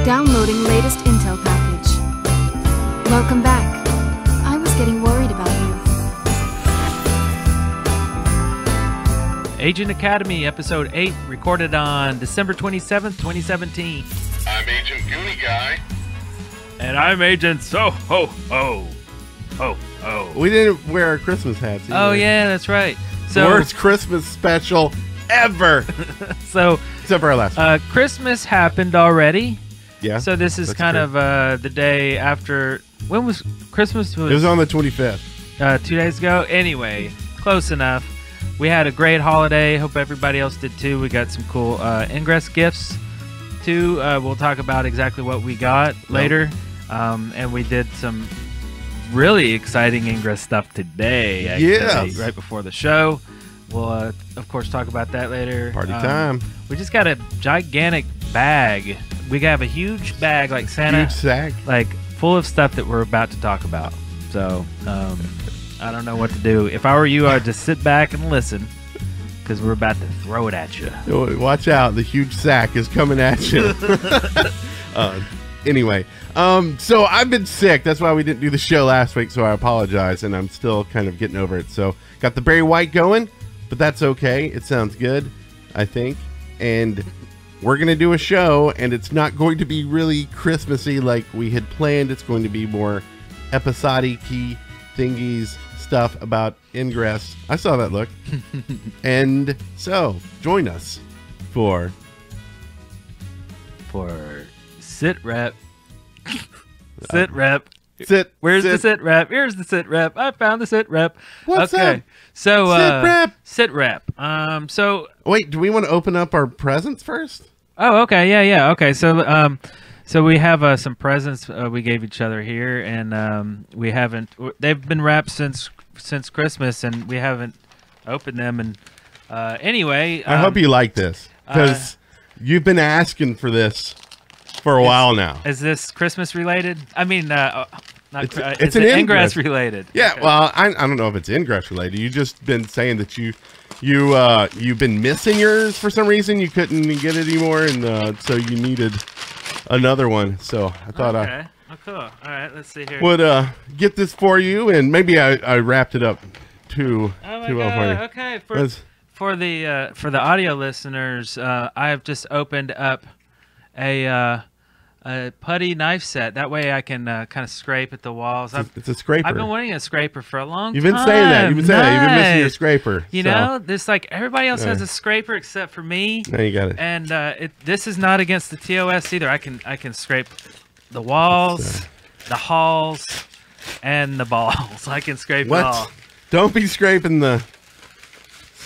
Downloading latest intel package. Welcome back. I was getting worried about you. Agent Academy, Episode 8, recorded on December 27th, 2017. I'm Agent Goonie Guy. And I'm Agent So-Ho-Ho. Ho-Ho. We didn't wear our Christmas hats either. Oh, yeah, that's right. So, worst Christmas special ever. So, except for our last one. Christmas happened already. Yeah. So this is kind of the day after. When was Christmas? It was on the 25th. 2 days ago. Anyway, close enough. We had a great holiday. Hope everybody else did too. We got some cool Ingress gifts too. We'll talk about exactly what we got later. And we did some really exciting Ingress stuff today. Actually, right before the show. We'll, of course, talk about that later. Party time. We just got a gigantic bag. We have a huge bag like Santa. Huge sack. Like full of stuff that we're about to talk about. So, I don't know what to do. If I were you, I'd just sit back and listen. Because we're about to throw it at you. Watch out. The huge sack is coming at you. Anyway. So I've been sick. That's why we didn't do the show last week. So I apologize. And I'm still kind of getting over it. So got the Barry White going. But that's okay. It sounds good, I think. And we're going to do a show, and it's not going to be really Christmassy like we had planned. It's going to be more episodic-y thingies stuff about Ingress. I saw that look. And so, join us for Sit Rep. Sit Rep. Where's the sit rep? Here's the sit rep. I found the sit rep. What's okay. up? So Sit rep. So wait, do we want to open up our presents first? Oh, okay. Yeah. Okay. So we have some presents we gave each other here, and we haven't. They've been wrapped since Christmas, and we haven't opened them. And anyway, I hope you like this because you've been asking for this for a while now. Is this Christmas related? I mean, it's an Ingress related. Yeah, okay. well, I don't know if it's Ingress related. You just been saying that you've been missing yours for some reason. You couldn't get it anymore, and so you needed another one. So I thought cool. All right, let's see here. Would get this for you, and maybe I wrapped it up too well for you. Okay, for the audio listeners, I have just opened up a putty knife set. That way I can kind of scrape at the walls. It's a scraper. I've been wanting a scraper for a long time. You've been saying that. You've been saying that. You've been missing your scraper. You know, this like everybody else has a scraper except for me. Now you got it. And this is not against the TOS either. I can scrape the walls, the halls, and the balls. I can scrape it all. Don't be scraping the.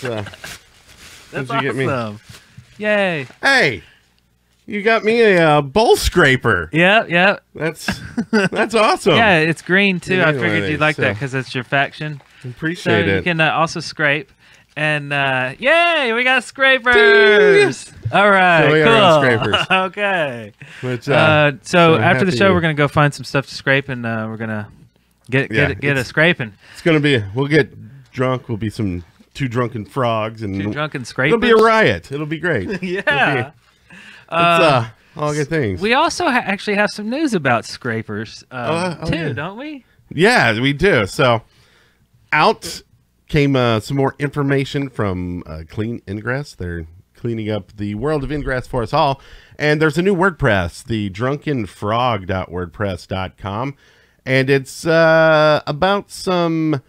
That's awesome. Yay. Hey. You got me a bowl scraper. Yeah. That's awesome. Yeah, it's green too. I figured you'd like that so because it's your faction. Appreciate it. You can also scrape. And yay, we got scrapers. All right, so we cool. got scrapers. Okay. Which, so after the show, we're gonna go find some stuff to scrape, and we're gonna get a scraping. It's gonna be. We'll get drunk. We'll be some two drunken frogs and two drunken scrapers. It'll be a riot. It'll be great. Yeah. It's all good things. We also actually have some news about scrapers too, don't we? Yeah, we do. So out came some more information from Clean Ingress. They're cleaning up the world of Ingress for us all. And there's a new WordPress, the DrunkenFrog.wordpress.com. And it's about some,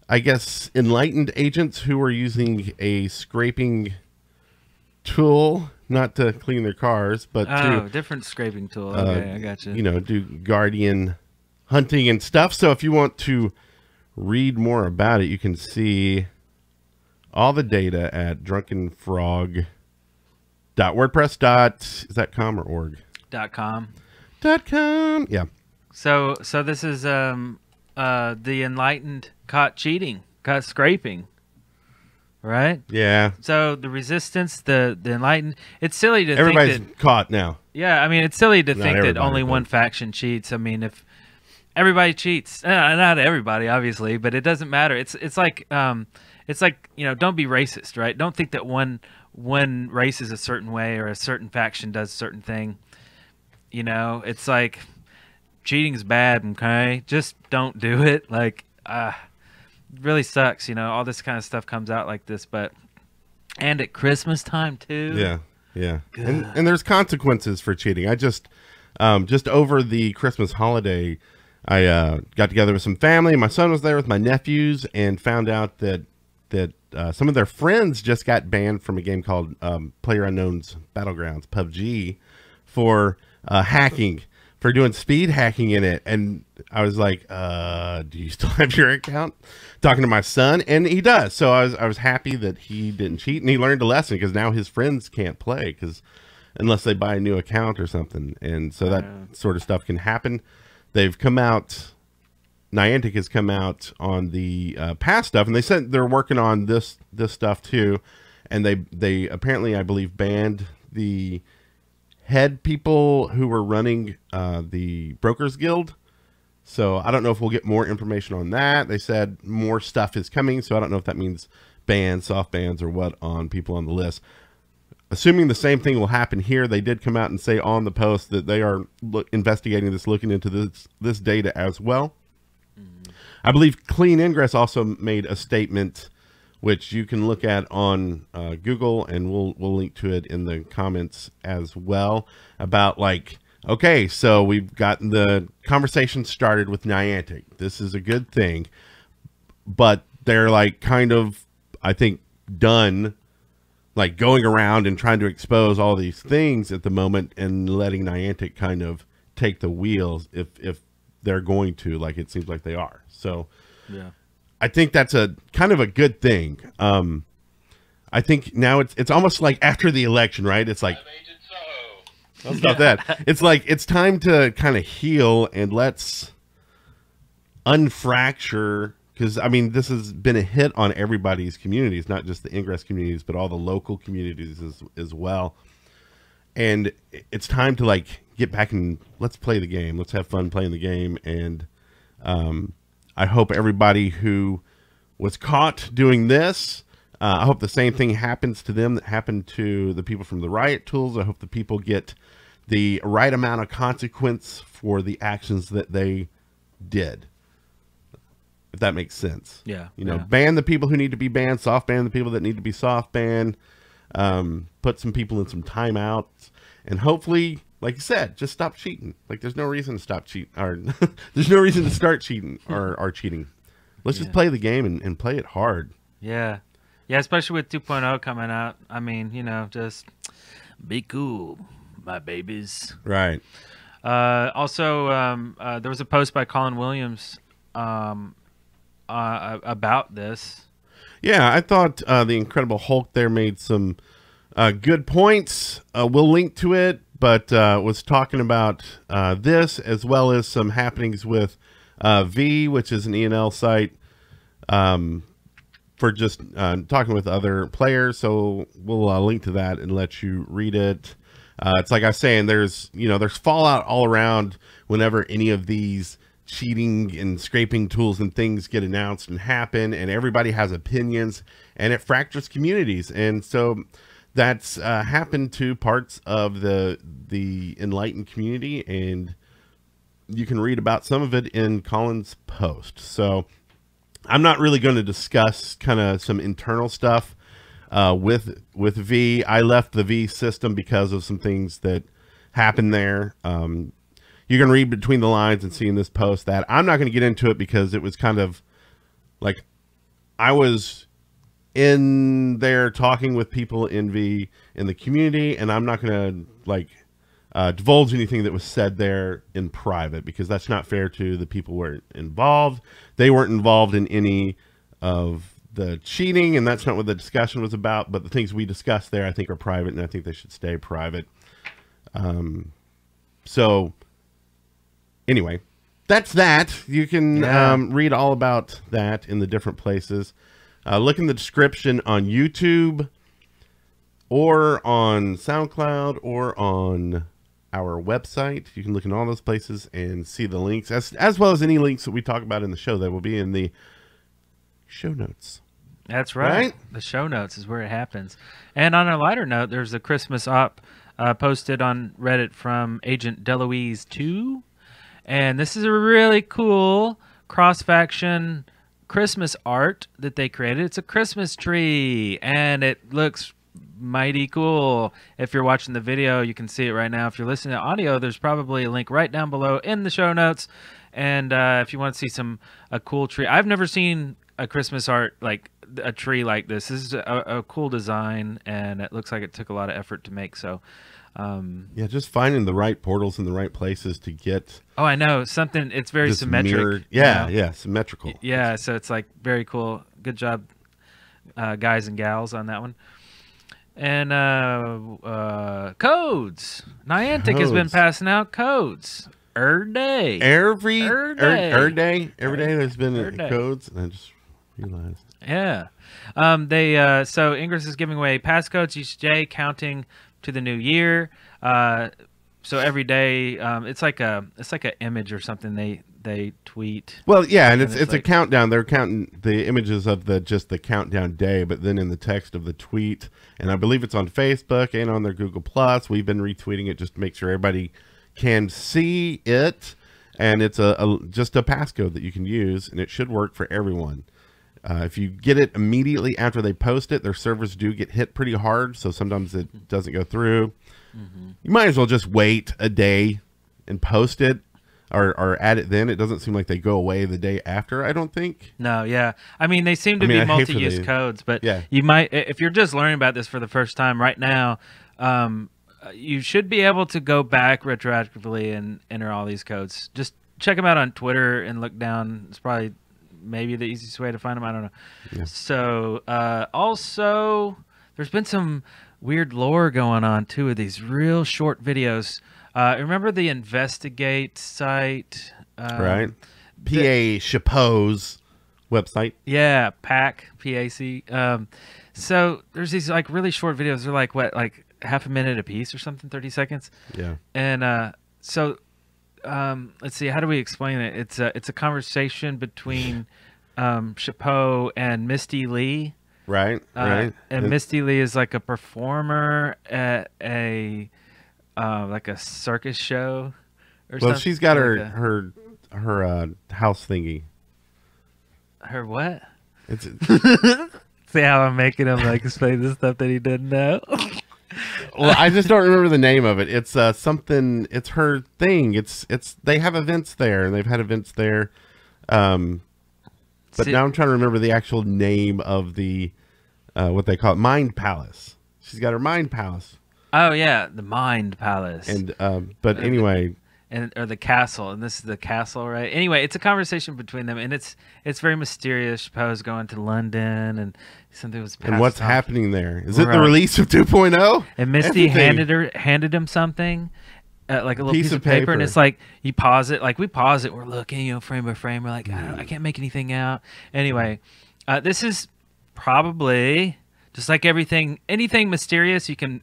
I guess, enlightened agents who are using a scraping tool. Not to clean their cars, but to different scraping tool. Okay, I got you. You know, do guardian hunting and stuff. So if you want to read more about it, you can see all the data at drunkenfrog.wordpress.com or org. .com. Yeah. So this is the enlightened caught cheating, caught scraping. Right? Yeah. So the resistance, the enlightened, it's silly to everybody's think that, caught now. Yeah, I mean, it's silly to think that only one faction cheats. I mean, if everybody cheats, not everybody, obviously, but it doesn't matter. It's like don't be racist, right? Don't think that one race is a certain way or a certain faction does a certain thing. You know, it's like cheating's bad. Okay, just don't do it. Like, it really sucks. You know, all this kind of stuff comes out like this, and at Christmas time too. Yeah, yeah. And there's consequences for cheating. I just over the Christmas holiday, I got together with some family. My son was there with my nephews, and found out that some of their friends just got banned from a game called PlayerUnknown's Battlegrounds, PUBG, for hacking, for doing speed hacking in it. And I was like, do you still have your account? Talking to my son, and he does. So I was happy that he didn't cheat, and he learned a lesson, because now his friends can't play unless they buy a new account or something. And so that sort of stuff can happen. They've come out, Niantic has come out on the past stuff, and they said they're working on this stuff too. And they apparently, I believe, banned the head people who were running the Brokers Guild. So I don't know if we'll get more information on that. They said more stuff is coming, so I don't know if that means bans, soft bans, or what on people on the list. Assuming the same thing will happen here, they did come out and say on the post that they are investigating this, looking into this data as well. I believe Clean Ingress also made a statement, which you can look at on Google, and we'll link to it in the comments as well, about like, okay, so we've gotten the conversation started with Niantic. This is a good thing, but they're like kind of, I think, done like going around and trying to expose all these things at the moment, and letting Niantic kind of take the wheels if they're going to, like it seems like they are. So yeah, I think that's a kind of a good thing. I think now it's almost like after the election, right? It's like, let's stop that. It's like, it's time to kind of heal, and let's unfracture. Because, I mean, this has been a hit on everybody's communities, not just the Ingress communities, but all the local communities as well. And it's time to, like, get back and let's play the game. Let's have fun playing the game. And I hope everybody who was caught doing this, I hope the same thing happens to them that happened to the people from the Riot Tools. I hope the people get the right amount of consequence for the actions that they did. If that makes sense. Yeah. You know, ban the people who need to be banned, soft ban the people that need to be soft banned, put some people in some timeouts, and hopefully, like you said, just stop cheating. Like, there's no reason to stop cheating, or there's no reason to start cheating or cheating. Let's just play the game and play it hard. Yeah. Yeah, especially with 2.0 coming out. I mean, you know, just be cool, my babies. Right. Also, there was a post by Colin Williams about this. Yeah, I thought the Incredible Hulk there made some good points. We'll link to it, but was talking about this, as well as some happenings with V, which is an ENL site, for just talking with other players. So we'll link to that and let you read it. It's like I was saying, there's fallout all around whenever any of these cheating and scraping tools and things get announced and happen, and everybody has opinions, and it fractures communities. And so that's happened to parts of the enlightened community, and you can read about some of it in Colin's post. So I'm not really going to discuss kind of some internal stuff with V. I left the V system because of some things that happened there. You can read between the lines and see in this post that I'm not going to get into it, because it was kind of like I was in there talking with people in V in the community, and I'm not going to like divulge anything that was said there in private, because that's not fair to the people who were involved. They weren't involved in any of the cheating, and that's not what the discussion was about. But the things we discussed there, I think, are private, and I think they should stay private. So anyway, that's that. You can read all about that in the different places. Look in the description on YouTube, or on SoundCloud, or on our website. You can look in all those places and see the links, as well as any links that we talk about in the show that will be in the show notes. That's right. The show notes is where it happens. And on a lighter note, there's a Christmas op posted on Reddit from Agent Deloise 2. And this is a really cool cross-faction Christmas art that they created. It's a Christmas tree, and it looks mighty cool. If you're watching the video, you can see it right now. If you're listening to audio, there's probably a link right down below in the show notes. And if you want to see a cool tree, I've never seen a Christmas art like a tree like this. This is a cool design, and it looks like it took a lot of effort to make. So yeah, just finding the right portals in the right places to get. Oh, I know something. It's very symmetric. Mirrored, yeah, yeah, symmetrical. Yeah, so it's like very cool. Good job, guys and gals, on that one. And codes. Niantic has been passing out codes every day. Every day there's been codes. And I just realized. Yeah. So Ingress is giving away passcodes each day, counting to the new year. So every day, it's like an image or something they tweet. Well, yeah, and it's like a countdown. They're counting the images of just the countdown day, but then in the text of the tweet, and I believe it's on Facebook and on their Google Plus. We've been retweeting it just to make sure everybody can see it, and it's just a passcode that you can use, and it should work for everyone. If you get it immediately after they post it, their servers do get hit pretty hard, so sometimes it doesn't go through. You might as well just wait a day and post it or add it then. It doesn't seem like they go away the day after, I don't think. No, yeah. I mean, they seem to be multi-use codes, but yeah. You might, if you're just learning about this for the first time right now, you should be able to go back retroactively and enter all these codes. Just check them out on Twitter and look down. It's probably maybe the easiest way to find them. I don't know. Yeah. So also, there's been some weird lore going on too with these real short videos. Remember the Investigate site? Right. Chapeau's website. Yeah, PAC. So there's these like really short videos. They're like what, like half a minute a piece or something, 30 seconds. Yeah. And so let's see, how do we explain it? It's a conversation between Chapeau and Misty Lee. Right. Right. And Misty Lee is like a performer at a like a circus show or something. Well, she's got her house thingy. Her what? It's See how I'm making him like explain the stuff that he didn't know. Well, I just don't remember the name of it. It's something. It's her thing. It's they have events there, and they've had events there. But now I'm trying to remember the actual name of the what they call it, Mind Palace. She's got her Mind Palace. Oh yeah, the Mind Palace. And but anyway, or the castle, and this is the castle, right? Anyway, it's a conversation between them, and it's very mysterious. Chapeau's going to London, and something was passed and what's off. happening there? Is it the release of 2.0? And Misty handed him something. Like a little piece of paper, and it's like you pause it, like we pause it, we're looking, frame by frame, we're like, I can't make anything out. Anyway, this is probably just like anything mysterious you can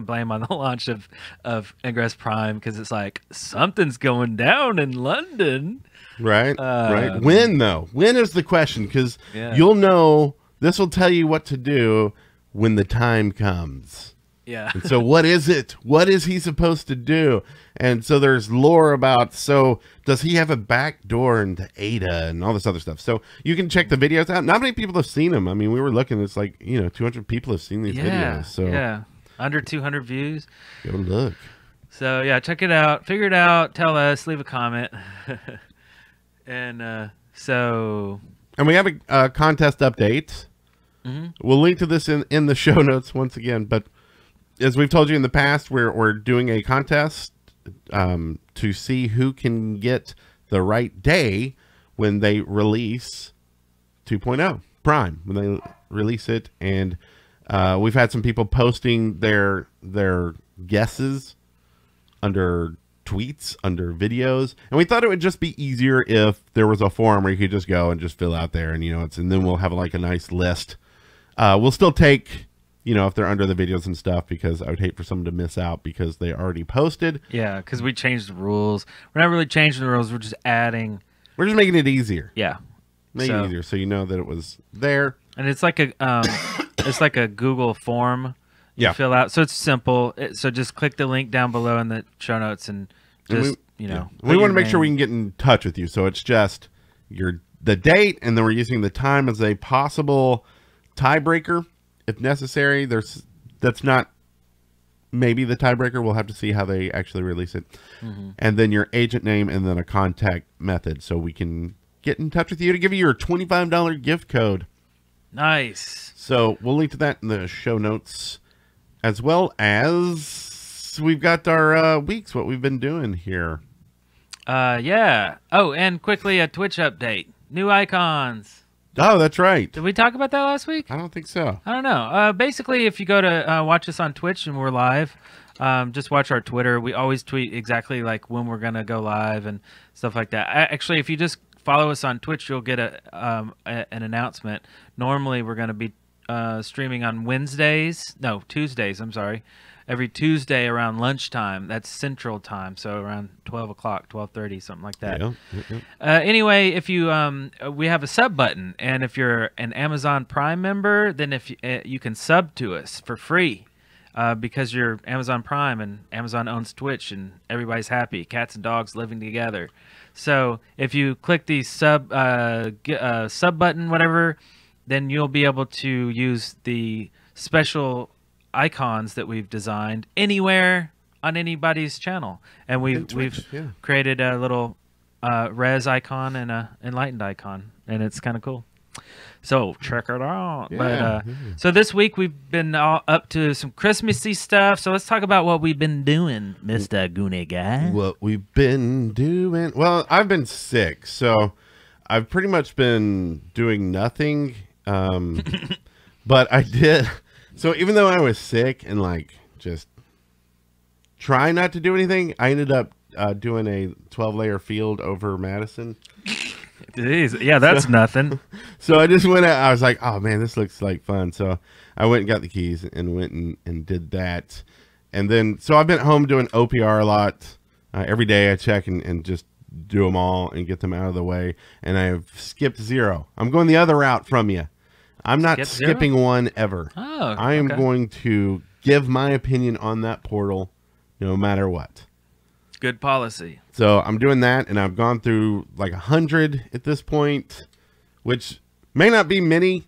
blame on the launch of Ingress Prime, because it's like something's going down in London. Right, right. When though? When is the question? Because you'll know. This will tell you what to do when the time comes. Yeah. And so what is it? What is he supposed to do? And so there's lore about, so does he have a back door into Ada and all this other stuff? So you can check the videos out. Not many people have seen them. I mean, we were looking, it's like, 200 people have seen these videos. So yeah. Under 200 views. Go look. So yeah, check it out. Figure it out. Tell us. Leave a comment. And And we have a contest update. We'll link to this in the show notes once again, but as we've told you in the past, we're doing a contest to see who can get the right day when they release 2.0 Prime, when they release it. And we've had some people posting their guesses under tweets, under videos, and we thought it would just be easier if there was a forum where you could just go and just fill out there, and and then we'll have like a nice list. We'll still take if they're under the videos and stuff, because I would hate for someone to miss out because they already posted. Yeah, because we changed the rules. We're not really changing the rules. We're just adding. We're just making it easier. Yeah, make it easier so you know that it was there. And it's like a it's like a Google form. You fill out. So it's simple. So just click the link down below in the show notes and just, we want to make sure we can get in touch with you. So it's just the date, and then we're using the time as a possible tiebreaker if necessary. That's not maybe the tiebreaker. We'll have to see how they actually release it. And then your agent name and then a contact method so we can get in touch with you to give you your $25 gift code. Nice. So we'll link to that in the show notes, as well as we've got our weeks, what we've been doing here. Yeah. Oh, and quickly a Twitch update. New icons. Oh, that's right. Did we talk about that last week? I don't think so. I don't know. Basically, if you go to watch us on Twitch and we're live, just watch our Twitter. We always tweet exactly like when we're going to go live and stuff like that. Actually, if you just follow us on Twitch, you'll get an announcement. Normally, we're going to be streaming on Tuesdays, I'm sorry. Every Tuesday around lunchtime. That's Central Time, so around 12 o'clock, 12:30, something like that. Anyway, if you we have a sub button, and if you're an Amazon Prime member, then if you can sub to us for free because you're Amazon Prime and Amazon owns Twitch, and everybody's happy. Cats and dogs living together. So if you click the sub button, whatever, then you'll be able to use the special icons that we've designed anywhere on anybody's channel, and we've created a little res icon and a enlightened icon, and it's kind of cool. So check it out. So this week we've been all up to some Christmassy stuff. So let's talk about what we've been doing, Mr. Goonie Guy. What we've been doing? Well, I've been sick, so I've pretty much been doing nothing. But I did. So even though I was sick and like just trying not to do anything, I ended up doing a 12-layer field over Madison. Jeez, yeah, that's nothing. So I just went out. I was like, oh man, this looks like fun. So I went and got the keys and went and did that. And then, so I've been at home doing OPR a lot. Every day I check and just do them all and get them out of the way. And I've skipped 0. I'm going the other route from you. I'm not skipping 1 ever. Oh, I am going to give my opinion on that portal no matter what. Good policy. So I'm doing that, and I've gone through like 100 at this point, which may not be many,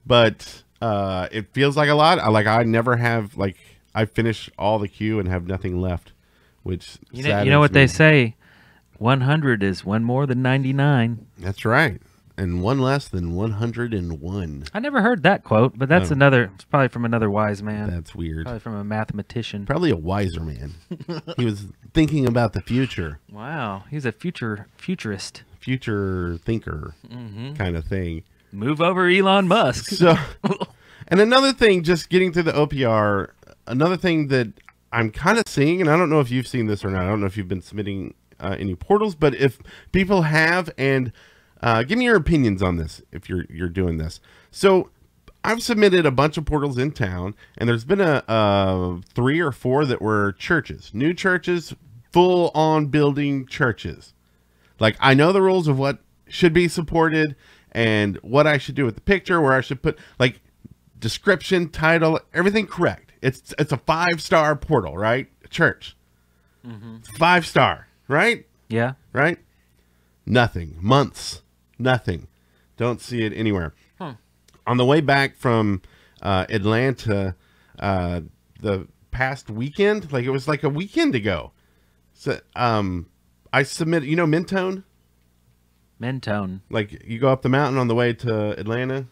but it feels like a lot. I never have, like, I finish all the queue and have nothing left, which you know what they say, 100 is one more than 99. That's right. And one less than 101. I never heard that quote, but that's it's probably from another wise man. That's weird. Probably from a mathematician. Probably a wiser man. He was thinking about the future. Wow. He's a futurist. Future thinker kind of thing. Move over Elon Musk. So, and another thing, just getting through the OPR, another thing that I'm kind of seeing, and I don't know if you've seen this or not. I don't know if you've been submitting any portals, but if people have, and give me your opinions on this if you're doing this. So I've submitted a bunch of portals in town, and there's been a 3 or 4 that were churches, new churches, full on building churches. Like, I know the rules of what should be supported and what I should do with the picture, where I should put like description, title, everything correct. It's a 5-star portal, right? Church. 5-star, right? Yeah. Right? Nothing. Months. Nothing. Don't see it anywhere. On the way back from Atlanta the past weekend, like it was like a weekend ago. So I submitted, you know, Mentone? Mentone. Like you go up the mountain on the way to Atlanta.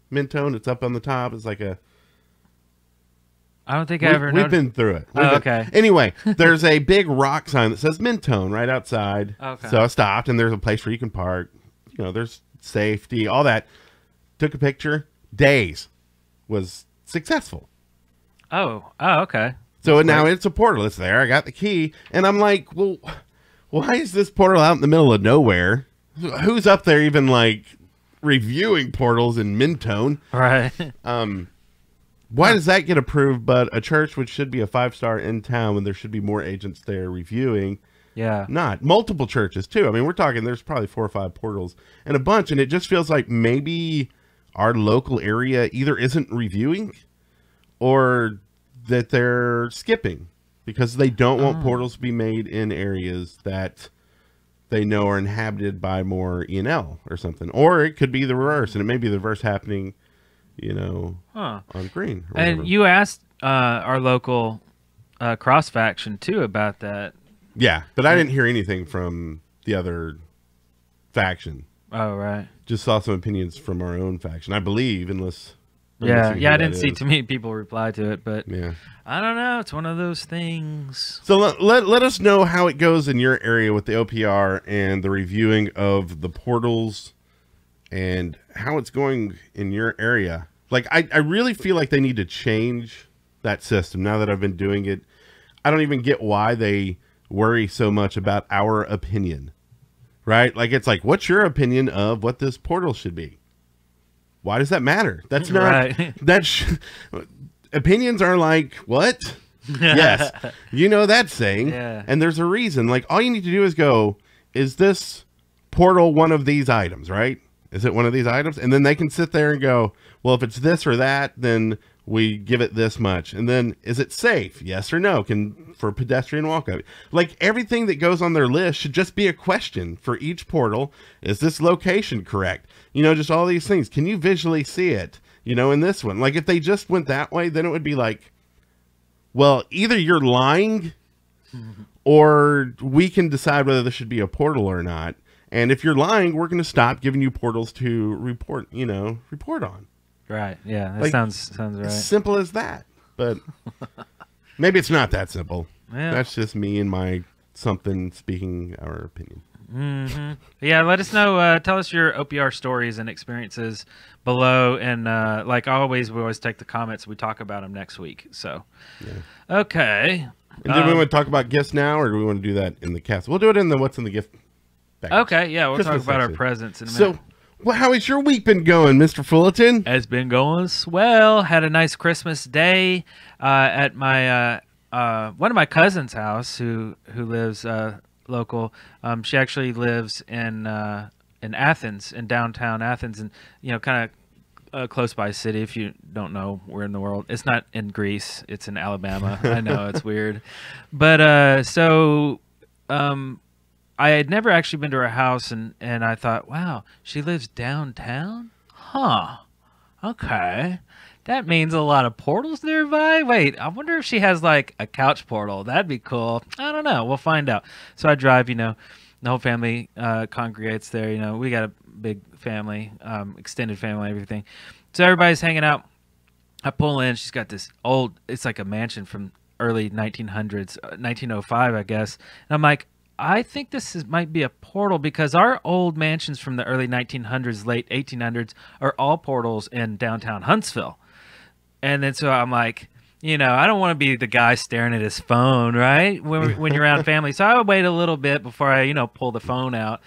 Mentone, it's up on the top. It's like a... I don't think I ever We've been through it. Okay. Anyway, there's a big rock sign that says Mentone right outside. Okay. So I stopped, and there's a place where you can park. You know, there's safety, all that. Took a picture. Days. Was successful. Oh, okay. So now it's a portal. It's there. I got the key. And I'm like, well, why is this portal out in the middle of nowhere? Who's up there even, like, reviewing portals in Mentone? Right. Why does that get approved, but a church which should be a 5-star in town when there should be more agents there reviewing? Yeah. Not. Multiple churches, too. I mean, we're talking there's probably 4 or 5 portals and a bunch, and it just feels like maybe our local area either isn't reviewing or that they're skipping because they don't want portals to be made in areas that they know are inhabited by more ENL or something. Or it could be the reverse, and it may be the reverse happening, you know, on green. And you asked our local cross faction too about that. Yeah, but I didn't hear anything from the other faction. Oh, right. Just saw some opinions from our own faction, I believe, unless... Yeah, I didn't see too many people reply to it, but yeah. I don't know. It's one of those things. So let us know how it goes in your area with the OPR and the reviewing of the portals and how it's going in your area. Like, I really feel like they need to change that system now that I've been doing it. I don't even get why they worry so much about our opinion, right? Like, it's like, what's your opinion of what this portal should be? Why does that matter? That's not right. Opinions are like, what? Yes, you know that saying. Yeah. And there's a reason. Like, all you need to do is go, is this portal one of these items, right? Is it one of these items? And then they can sit there and go, well, if it's this or that, then we give it this much. And then, is it safe? Yes or no? For pedestrian walk-up. Like, everything that goes on their list should just be a question for each portal. Is this location correct? You know, just all these things. Can you visually see it? You know, in this one. Like, if they just went that way, then it would be like, well, either you're lying or we can decide whether this should be a portal or not. And if you're lying, we're going to stop giving you portals to report on. Right. Yeah. That Like, sounds right. Simple as that. But maybe it's not that simple. Yeah. That's just me and my something speaking our opinion. Mm-hmm. Yeah, let us know. Tell us your OPR stories and experiences below, and like always, we always take the comments. We talk about them next week. So, okay. And do we want to talk about gifts now, or do we want to do that in the cast? We'll do it in the what's in the gift bag. Okay, yeah, we'll Christmas talk about section. our presents in a minute. So, well, how has your week been going, Mr. Fullerton? Has been going swell. Had a nice Christmas day at my one of my cousin's house, who lives local. She actually lives in Athens, in downtown Athens, and kind of close by city. If you don't know where in the world, it's not in Greece, it's in Alabama. I know it's weird, but so I had never actually been to her house, and I thought, wow, she lives downtown? Huh. Okay. That means a lot of portals nearby. Wait, I wonder if she has like a couch portal. That'd be cool. I don't know. We'll find out. So I drive, the whole family congregates there. We got a big family, extended family, everything. So everybody's hanging out. I pull in. She's got this old, it's like a mansion from early 1900s, 1905, I guess. And I'm like, I think this might be a portal, because our old mansions from the early 1900s, late 1800s are all portals in downtown Huntsville. And then so I'm like, I don't want to be the guy staring at his phone, right? When you're around family. So I would wait a little bit before I, pull the phone out.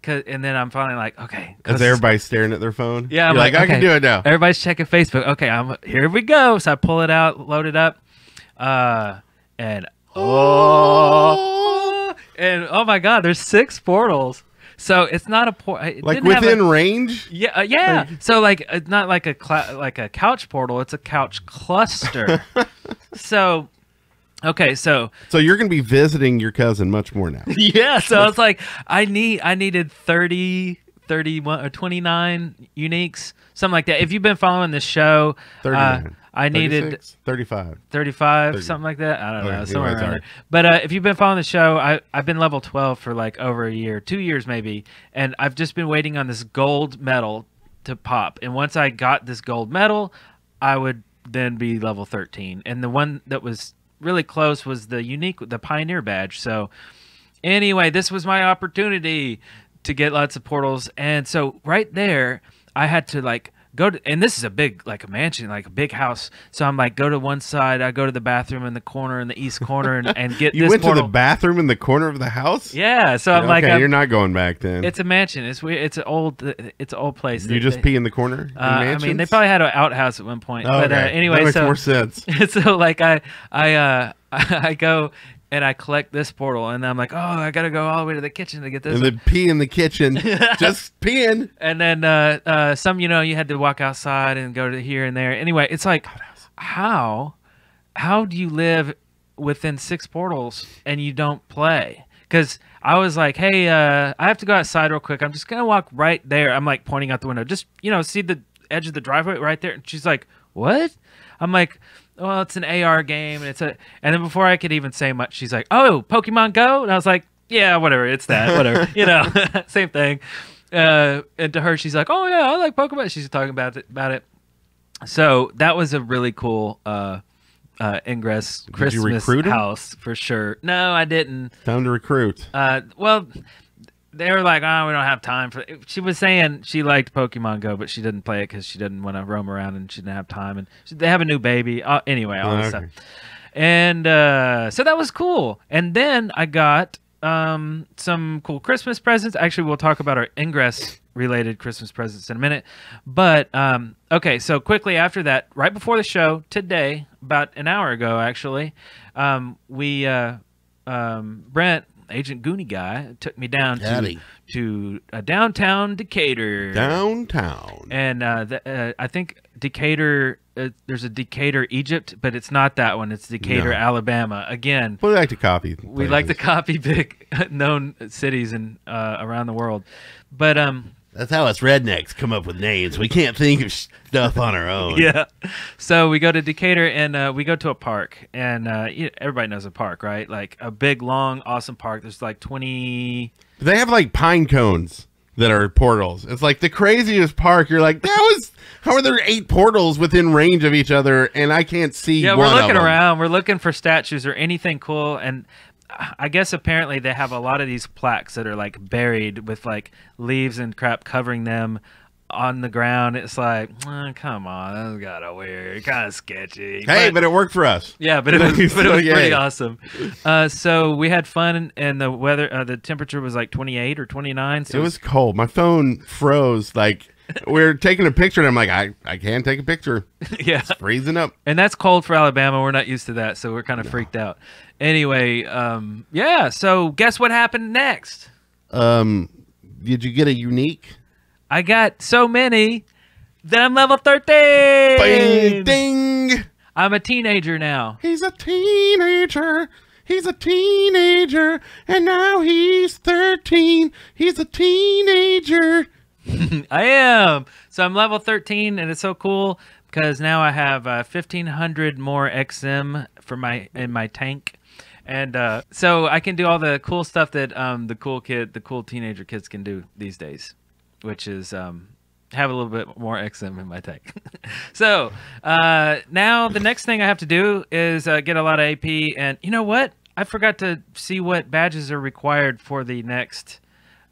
And then I'm finally like, okay. Is everybody staring at their phone? Yeah. I'm like, I can do it now. Everybody's checking Facebook. Okay, here we go. So I pull it out, load it up. And oh my God, there's 6 portals. So it's not a portal. Like within range? Yeah, yeah. So like it's not like a couch portal. It's a couch cluster. So, okay, so you're gonna be visiting your cousin much more now. Yeah. So it's like I needed 30, 31, or 29 uniques, something like that. If you've been following this show, 39. I needed 35, 30. Something like that. I don't know, somewhere anyway, around there. But if you've been following the show, I've been level 12 for like over a year, 2 years maybe, and I've just been waiting on this gold medal to pop. And once I got this gold medal, I would then be level 13. And the one that was really close was the Pioneer badge. So anyway, this was my opportunity to get lots of portals. And so right there, I had to like go to, and this is a big, like a mansion, like a big house. So I'm like, go to one side. I go to the bathroom in the corner, in the east corner, and get you this went portal. to the bathroom in the corner of the house? Yeah. So I'm like, you're not going back then. It's a mansion. It's weird. It's an old place. You just pee in the corner? I mean, they probably had an outhouse at one point. Oh, but okay. Anyway, that makes more sense. So like I go and I collect this portal, and I'm like, oh, I gotta go all the way to the kitchen to get this. And then pee in the kitchen, just peeing. And then some, you had to walk outside and go to here and there. Anyway, it's like, how how do you live within 6 portals and you don't play? Because I was like, hey, I have to go outside real quick. I'm just going to walk right there. I'm like pointing out the window. Just, see the edge of the driveway right there. And she's like, what? I'm like, well, it's an AR game. And then before I could even say much, she's like, oh, Pokemon Go? And I was like, yeah, whatever. It's that. Whatever. Same thing. And to her, she's like, oh, yeah, I like Pokemon. She's talking about it. So that was a really cool Ingress Christmas house for sure. No, I didn't. Time to recruit. Well, they were like, oh, we don't have time for it. She was saying she liked Pokemon Go, but she didn't play it because she didn't want to roam around and she didn't have time. And they have a new baby. Anyway, all this stuff. And so that was cool. And then I got some cool Christmas presents. Actually, we'll talk about our Ingress related Christmas presents in a minute. But okay, so quickly after that, right before the show today, about an hour ago actually, Brent, Agent Goonie guy, took me down to downtown Decatur. Downtown. And I think Decatur, there's a Decatur, Egypt, but it's not that one. It's Decatur, Alabama. Again, we like to copy. We like to copy big known cities and around the world. But that's how us rednecks come up with names. We can't think of stuff on our own. Yeah. So we go to Decatur and we go to a park. And everybody knows a park, right? Like a big, long, awesome park. There's like 20... They have like pine cones that are portals. It's like the craziest park. You're like, how are there 8 portals within range of each other and I can't see one of them? Yeah, we're looking around. We're looking for statues or anything cool. And I guess apparently they have a lot of these plaques that are like buried with like leaves and crap covering them on the ground. It's like, come on, that's kind of weird, kind of sketchy. Hey, but it worked for us. Yeah, but it was pretty awesome. So we had fun, and the weather, the temperature was like 28 or 29. So it was cold. My phone froze. Like we're taking a picture, and I'm like, I can't take a picture. Yeah, it's freezing up. And that's cold for Alabama. We're not used to that, so we're kind of freaked out. Anyway, yeah. So guess what happened next? Did you get a unique? I got so many that I'm level 13. Bing, ding. I'm a teenager now. He's a teenager. He's a teenager. And now he's 13. He's a teenager. I am. So I'm level 13, and it's so cool because now I have 1,500 more XM in my tank. And so I can do all the cool stuff that the cool teenager kids can do these days, which is have a little bit more XM in my tank. So now the next thing I have to do is get a lot of AP. And you know what? I forgot to see what badges are required for the next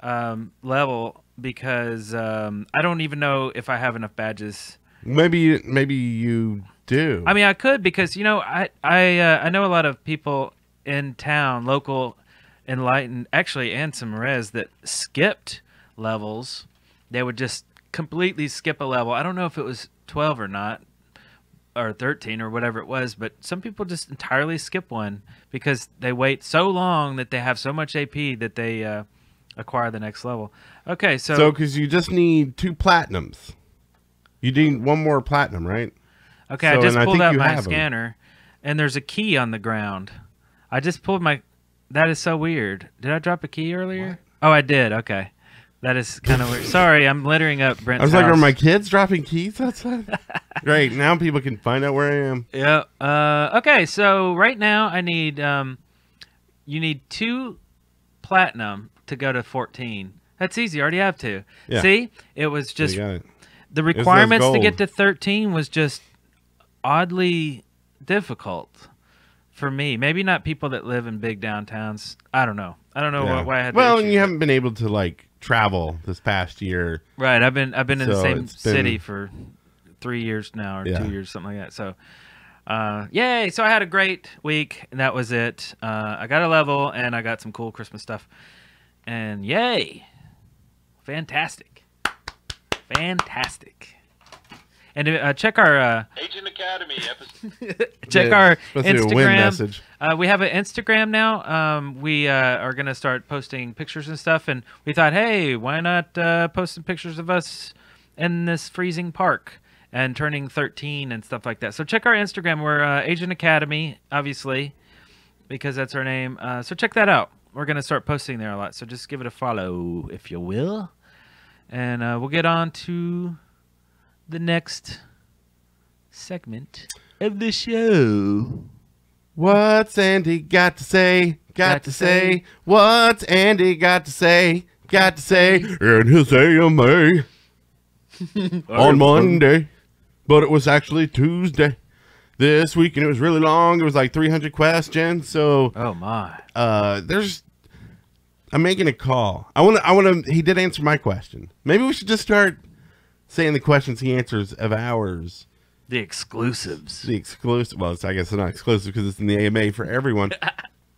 level because I don't even know if I have enough badges. Maybe you do. I mean, I could because I know a lot of people in town, local, enlightened, actually, and some res that skipped levels. They would just completely skip a level. I don't know if it was 12 or not, or 13 or whatever it was, but some people just entirely skip one because they wait so long that they have so much AP that they acquire the next level. Okay, so because you just need 2 platinums. You need 1 more platinum, right? Okay, I just pulled out my scanner, and there's a key on the ground. I just pulled my... That is so weird. Did I drop a key earlier? What? Oh, I did. Okay. That is kind of weird. Sorry, I'm littering up Brent's house. I was like, are my kids dropping keys outside? Great. Now people can find out where I am. Yeah. Okay, so right now I need... you need 2 platinum to go to 14. That's easy. I already have 2. Yeah. See? It was just... The requirements to get to 13 was just oddly difficult for me. Maybe not people that live in big downtowns. I don't know. I don't know why I had. Well, and you haven't been able to like travel this past year, right? I've been in the same city for 3 years now, or 2 years, something like that. So, yay! So I had a great week, and that was it. I got a level, and I got some cool Christmas stuff, and yay! Fantastic. And check our Agent Academy episode. Check our Instagram. We have an Instagram now. We are going to start posting pictures and stuff, and we thought, hey, why not post some pictures of us in this freezing park? and turning 13 and stuff like that. So check our Instagram. We're Agent Academy, obviously, because that's our name. So check that out. We're going to start posting there a lot. So just give it a follow, if you will. And we'll get on to the next segment of the show. What's Andy got to say? Got to say. What's Andy got to say? Got to say. In his AMA on Monday, but it was actually Tuesday this week, and it was really long. It was like 300 questions. So, oh my, I'm making a call. I want to. He did answer my question. Maybe we should just start saying the questions he answers of ours. The exclusives. The exclusive. Well, I guess it's not exclusive because it's in the AMA for everyone.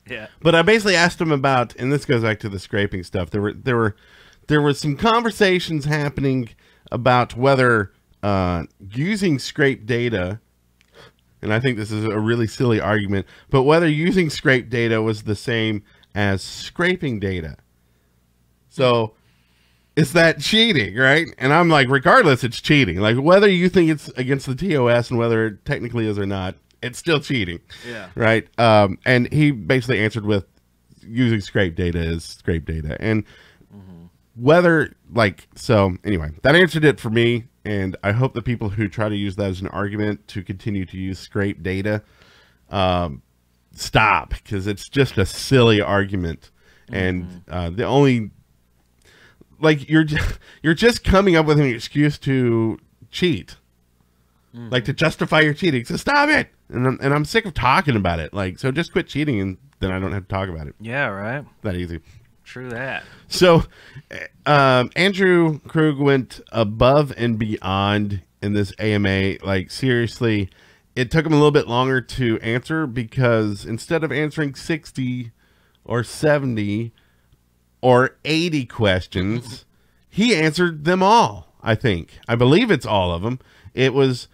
Yeah. But I basically asked him about, and this goes back to the scraping stuff. There were some conversations happening about whether using scraped data, and I think this is a really silly argument, but whether using scraped data was the same as scraping data. So is that cheating, right? And I'm like, regardless, it's cheating. Like, whether you think it's against the TOS and whether it technically is or not, it's still cheating. Yeah. Right? And he basically answered with using scraped data is scraped data. And whether, like, so anyway, that answered it for me. And I hope the people who try to use that as an argument to continue to use scraped data stop, because it's just a silly argument. And the only... Like, you're just coming up with an excuse to cheat, like to justify your cheating. So stop it, and I'm sick of talking about it. Like, so just quit cheating, and then I don't have to talk about it. Yeah, right. That easy. True that. So, Andrew Krug went above and beyond in this AMA. Like, seriously, it took him a little bit longer to answer because instead of answering 60 or 70. Or 80 questions, he answered them all, I think. I believe it's all of them. It was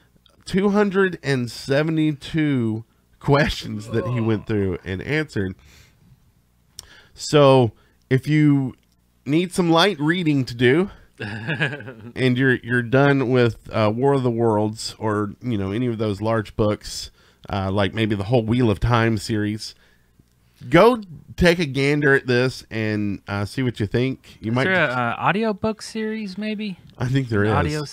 272 questions that he went through and answered. So if you need some light reading to do, and you're done with War of the Worlds or, you know, any of those large books, like maybe the whole Wheel of Time series, go take a gander at this and see what you think. You might. Is there an audiobook series, maybe? I think there is. Audio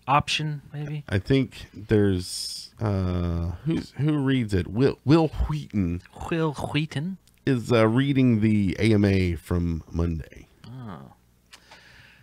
option, maybe? I think there's... who reads it? Will Wheaton. Will Wheaton? Is reading the AMA from Monday. Oh.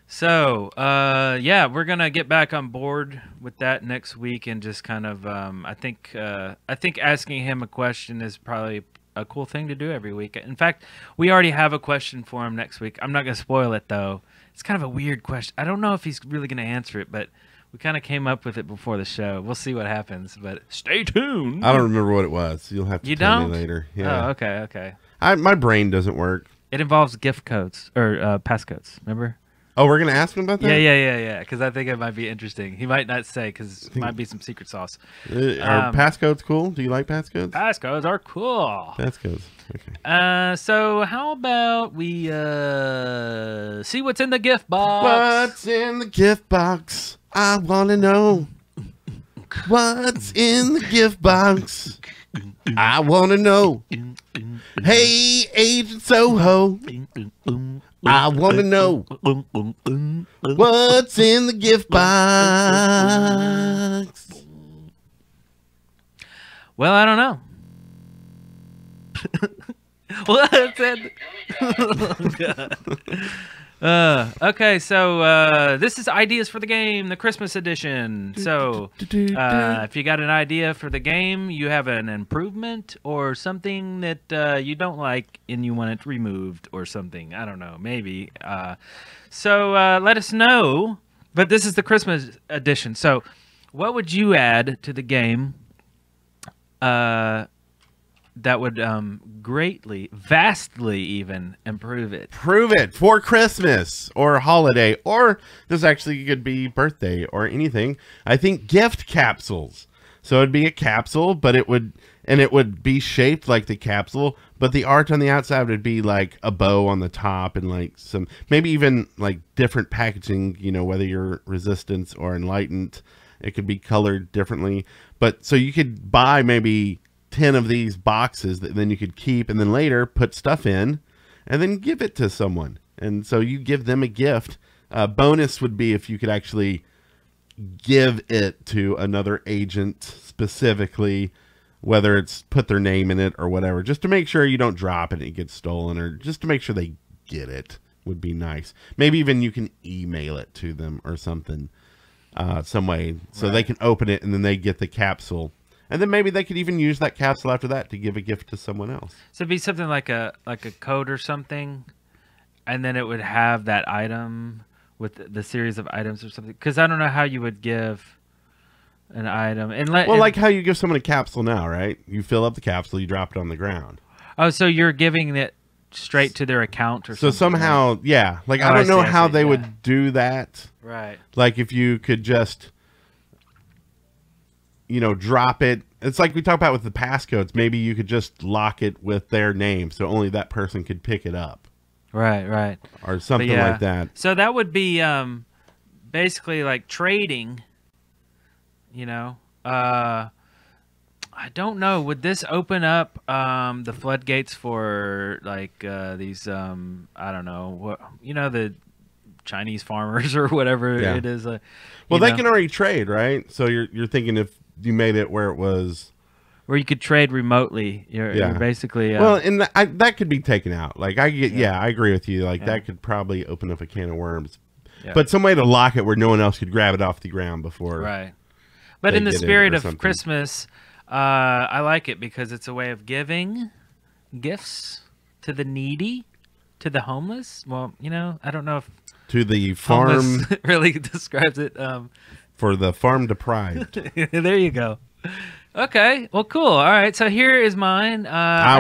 So, yeah, we're going to get back on board with that next week and just kind of... I think asking him a question is probably... a cool thing to do every week. In fact, we already have a question for him next week. I'm not going to spoil it, though. It's kind of a weird question. I don't know if he's really going to answer it, but we kind of came up with it before the show. We'll see what happens, but stay tuned. I don't remember what it was. You'll have to tell me later. Yeah. Oh, okay. My brain doesn't work. It involves gift codes, or passcodes, remember? Oh, we're going to ask him about that? Yeah, because I think it might be interesting. He might not say, because it might be some secret sauce. Are passcodes cool? Do you like passcodes? Passcodes are cool. Passcodes, okay. So how about we see what's in the gift box? What's in the gift box? I want to know. What's in the gift box? I want to know. Hey, Agent Soho. I want to know what's in the gift box. Well, I don't know. What's in? Okay, so this is ideas for the game, the Christmas edition. So if you got an idea for the game, you have an improvement or something that you don't like and you want it removed or something. I don't know, maybe. So let us know. But this is the Christmas edition. So what would you add to the game that would greatly, vastly even improve it? Prove it for Christmas or holiday, or this actually could be birthday or anything. I think gift capsules. So it'd be a capsule, but it would be shaped like the capsule, but the art on the outside would be like a bow on the top and like some, maybe even like different packaging, you know, whether you're resistance or enlightened. It could be colored differently. But so you could buy maybe 10 of these boxes that then you could keep and then later put stuff in and then give it to someone. And so you give them a gift. Bonus would be if you could actually give it to another agent specifically, whether it's put their name in it or whatever, just to make sure you don't drop it and it gets stolen, or just to make sure they get it would be nice. Maybe even you can email it to them or something, some way, so they can open it and then they get the capsule. And then maybe they could even use that capsule after that to give a gift to someone else. So it'd be something like a code or something, and then it would have that item with the series of items or something. Because I don't know how you would give an item. Like how you give someone a capsule now, right? You fill up the capsule, you drop it on the ground. Oh, so you're giving it straight to their account or something? So somehow, yeah. Like, I don't know how they would do that. Right. Like if you could just, you know, drop it. It's like we talked about with the passcodes. Maybe you could just lock it with their name so only that person could pick it up. Right, right. Or something like that. So that would be basically like trading, you know. I don't know. Would this open up the floodgates for like these, I don't know, what, you know, the Chinese farmers or whatever it is? Well, they can already trade, right? So you're thinking if you made it where it was, where you could trade remotely, you're basically well, and that could be taken out. Like I agree with you. Like that could probably open up a can of worms. But some way to lock it where no one else could grab it off the ground before. Right. But in the spirit of Christmas, I like it because it's a way of giving gifts to the needy, to the homeless. Well, you know, I don't know if to the farm really describes it. For the farm deprived. There you go. Okay. Well, cool. All right. So here is mine.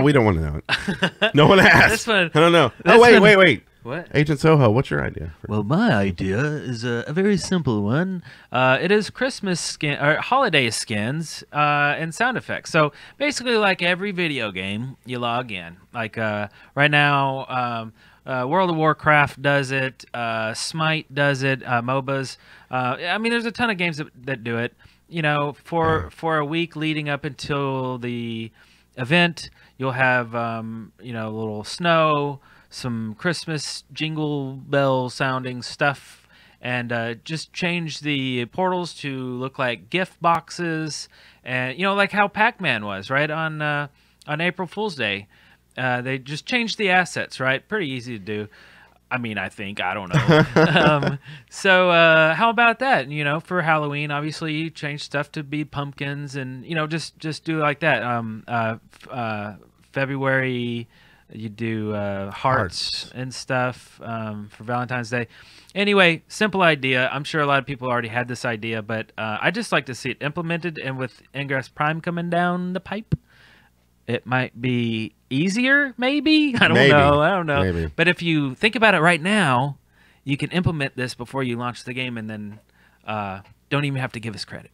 We don't want to know it. No one asked. This one, I don't know. Oh, wait. What? Agent Soho, what's your idea? Well, my idea is a very simple one. It is Christmas skin or holiday skins and sound effects. So basically, like every video game, you log in. Like right now, World of Warcraft does it. Smite does it. MOBAs. I mean, there's a ton of games that do it. You know, for a week leading up until the event, you'll have you know, a little snow, some Christmas jingle bell sounding stuff, and just change the portals to look like gift boxes, and you know, like how Pac-Man was, right, on April Fool's Day. They just changed the assets, right? Pretty easy to do. I mean, I think, I don't know. So how about that? You know, for Halloween, obviously you change stuff to be pumpkins, and you know, just do like that. February, you do hearts and stuff for Valentine's Day. Anyway, simple idea. I'm sure a lot of people already had this idea, but I just like to see it implemented. And with Ingress Prime coming down the pipe, it might be easier, maybe. I don't know. Maybe. But if you think about it right now, you can implement this before you launch the game, and then don't even have to give us credit.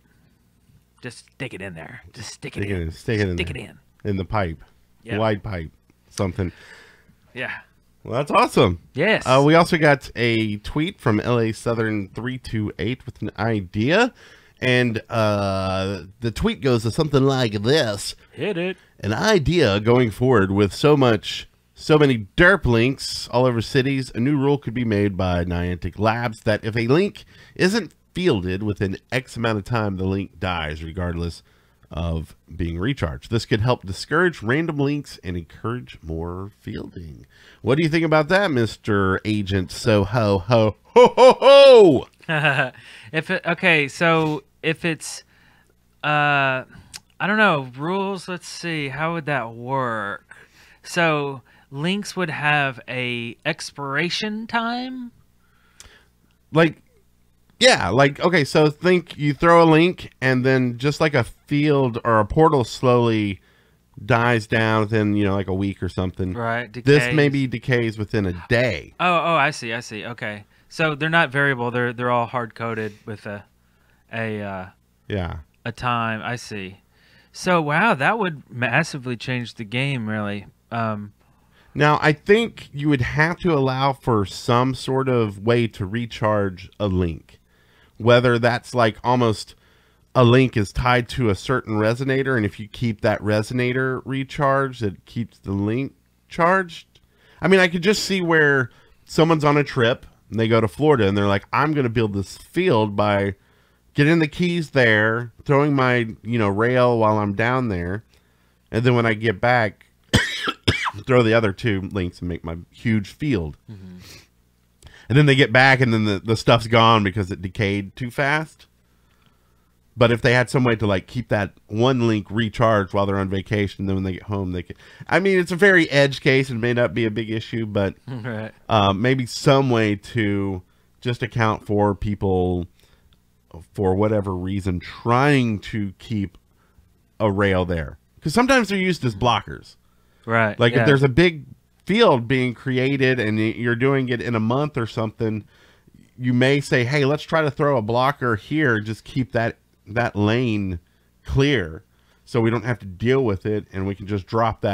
Just stick it in there. Just stick it in. Stick it in. In the pipe. Yep. Wide pipe. Something. Yeah. Well, that's awesome. Yes. We also got a tweet from LA Southern 328 with an idea. And the tweet goes to something like this. Hit it. An idea going forward with so many derp links all over cities, a new rule could be made by Niantic Labs that if a link isn't fielded within X amount of time, the link dies regardless of being recharged. This could help discourage random links and encourage more fielding. What do you think about that, Mr. Agent Soho ho ho ho ho? If it's I don't know, rules, let's see, how would that work? So links would have a expiration time? Like, yeah, like, okay, so think you throw a link and then just like a field or a portal slowly dies down within, you know, like a week or something. Right, decays. This maybe decays within a day. Oh, I see. Okay. So they're not variable, they're all hard-coded with a time. I see. So, wow, that would massively change the game, really. Now, I think you would have to allow for some sort of way to recharge a link. Whether that's like almost a link is tied to a certain resonator, and if you keep that resonator recharged, it keeps the link charged. I mean, I could just see where someone's on a trip and they go to Florida and they're like, I'm going to build this field by getting the keys there, throwing my, rail while I'm down there, and then when I get back, throw the other 2 links and make my huge field. Mm-hmm. And then they get back and then the stuff's gone because it decayed too fast. But if they had some way to like keep that one link recharged while they're on vacation, then when they get home, they can. I mean, it's a very edge case and may not be a big issue, but right. Maybe some way to just account for people, for whatever reason, trying to keep a rail there. Because sometimes they're used as blockers. Right. Like if there's a big field being created and you're doing it in a month or something, you may say, hey, let's try to throw a blocker here. Just keep that lane clear so we don't have to deal with it, and we can just drop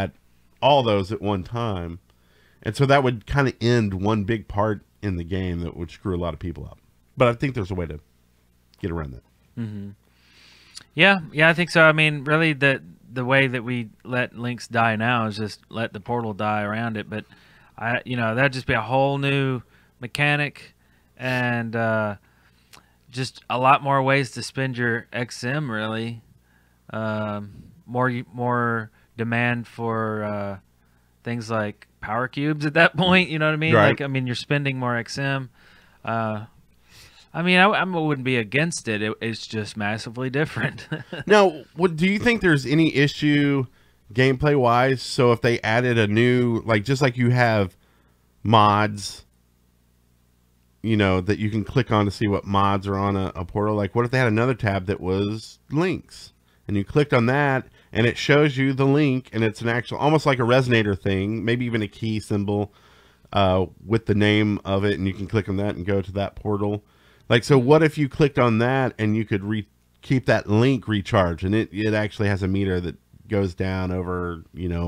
all those at one time. And so that would kind of end one big part in the game that would screw a lot of people up. But I think there's a way to get around that. Mm-hmm. Yeah, I think so. I mean, really, the way that we let links die now is just let the portal die around it. But that'd just be a whole new mechanic, and just a lot more ways to spend your XM. Really, more demand for things like power cubes at that point. You know what I mean? Right. Like, I mean, you're spending more XM. I mean, I wouldn't be against it. It's just massively different. Now, do you think there's any issue gameplay-wise? So if they added a new, just like you have mods, that you can click on to see what mods are on a portal. Like, what if they had another tab that was links? And you clicked on that, and it shows you the link, and it's an actual, almost like a resonator thing, maybe even a key symbol with the name of it, and you can click on that and go to that portal. Like, so what if you clicked on that and you could keep that link recharged, and it actually has a meter that goes down over,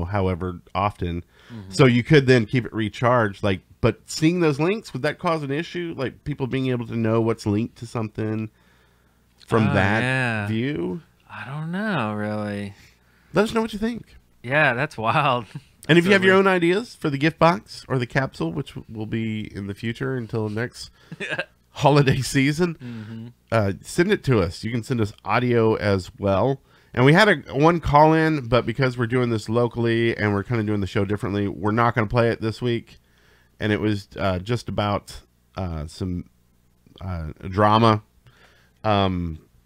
however often. Mm-hmm. So you could then keep it recharged. Like, but seeing those links, would that cause an issue? Like people being able to know what's linked to something from that view? I don't know, really. Let us know what you think. Yeah, that's wild. And if you have your own ideas for the gift box or the capsule, which will be in the future until next holiday season, send it to us. You can send us audio as well. And we had one call in, but because we're doing this locally and we're kind of doing the show differently, we're not going to play it this week. And it was just about some drama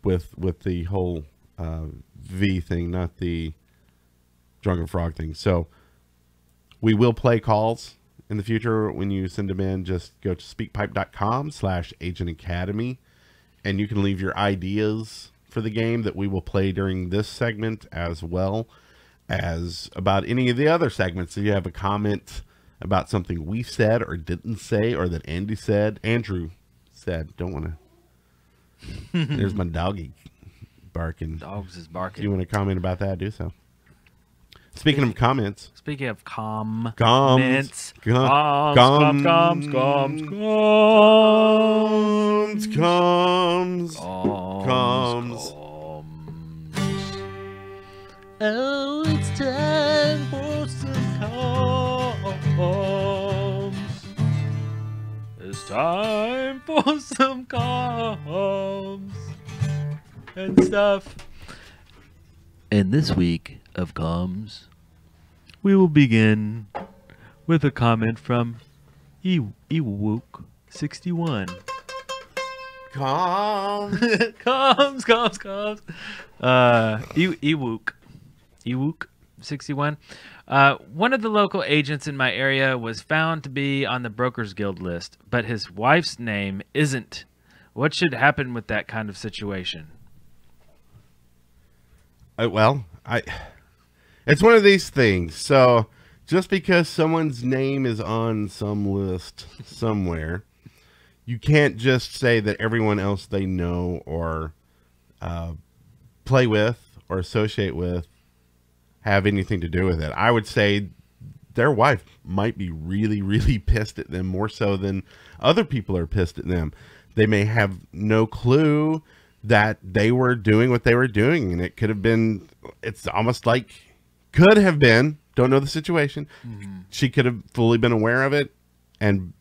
with the whole V thing, not the DrunkenFrog thing. So we will play calls in the future. When you send them in, just go to speakpipe.com/Agent Academy, and you can leave your ideas for the game that we will play during this segment, as well as about any of the other segments. If you have a comment about something we said or didn't say, or that Andrew said, don't want to. There's my doggy barking. Dogs is barking. If you want to comment about that, do so. Speaking of comments. Speaking of comments. Comments. Oh, it's time for some comms. It's time for some comms and stuff. And this week of comms, we will begin with a comment from Ewook61. Comms. Ewook61. One of the local agents in my area was found to be on the Brokers Guild list, but his wife's name isn't. What should happen with that kind of situation? It's one of these things. So just because someone's name is on some list somewhere, you can't just say that everyone else they know or play with or associate with have anything to do with it. I would say their wife might be really, really pissed at them, more so than other people are pissed at them. They may have no clue. that they were doing what they were doing, and it could have been. It's almost like could have been. Don't know the situation. She could have fully been aware of it and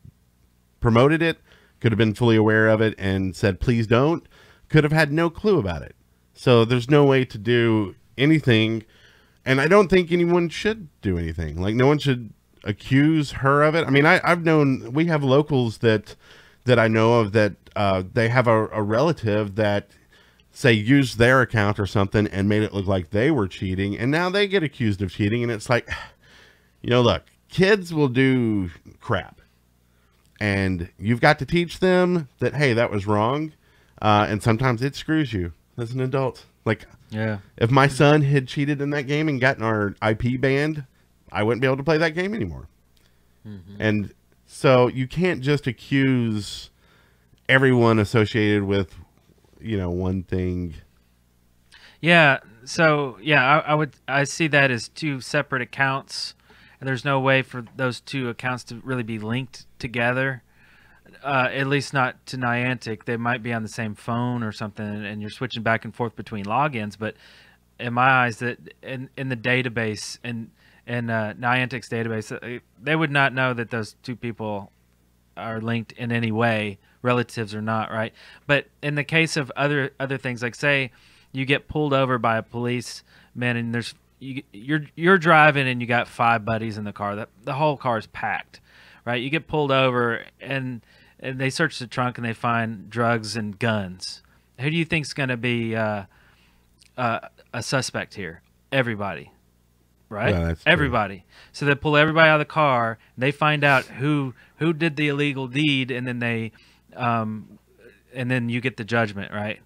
promoted it. Could have been fully aware of it and said, "Please don't." Could have had no clue about it. So there's no way to do anything, and I don't think anyone should do anything. Like no one should accuse her of it. I mean, I've known, we have locals that I know of that they have a relative that say used their account or something and made it look like they were cheating, and now they get accused of cheating. And it's like, you know, look, kids will do crap, and you've got to teach them that, hey, that was wrong. And sometimes it screws you as an adult. Like, Yeah. if my son had cheated in that game and gotten our IP banned, I wouldn't be able to play that game anymore. And so you can't just accuse everyone associated with, you know, one thing. Yeah. So yeah, I see that as two separate accounts, and there's no way for those two accounts to really be linked together. At least not to Niantic. They might be on the same phone or something, and you're switching back and forth between logins. But in my eyes, that in the database and in Niantic's database, they would not know that those two people are linked in any way, relatives or not, right? But in the case of other things, like say you get pulled over by a policeman, and there's you're driving and you got 5 buddies in the car. The whole car is packed, right? You get pulled over and they search the trunk and they find drugs and guns. Who do you think's going to be a suspect here? Everybody, right? Yeah, that's true. Everybody. So they pull everybody out of the car. They find out who did the illegal deed, and then they, and then you get the judgment, right?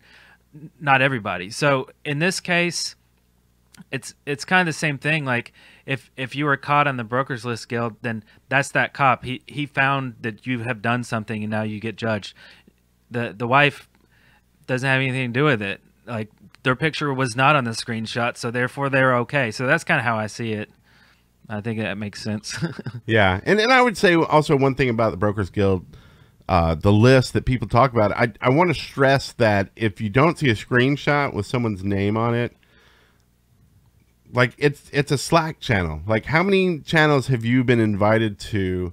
Not everybody. So in this case, it's kind of the same thing. Like if you were caught on the Brokers List Guild, then that's that cop. He found that you have done something, and now you get judged. The wife doesn't have anything to do with it. Like their picture was not on the screenshot, so therefore they're okay. So that's kind of how I see it. I think that makes sense. Yeah, and I would say also one thing about the Brokers Guild, the list that people talk about. I want to stress that if you don't see a screenshot with someone's name on it, like it's a Slack channel. Like how many channels have you been invited to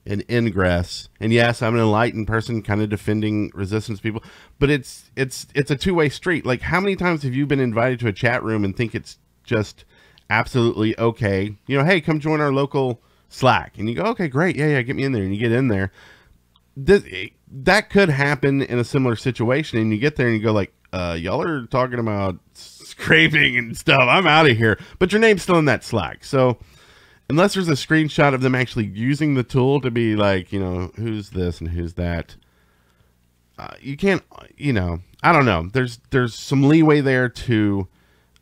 in Ingress? And yes, I'm an enlightened person kind of defending resistance people, but it's a two-way street. Like how many times have you been invited to a chat room and think it's just absolutely okay? You know, hey, come join our local Slack. And you go, okay, great. Yeah, get me in there. And you get in there. That could happen in a similar situation. And you get there and you go like, y'all are talking about scraping and stuff. I'm out of here. But your name's still in that Slack. So unless there's a screenshot of them actually using the tool to be like, you know, who's this and who's that, you can't, you know, I don't know. There's some leeway there to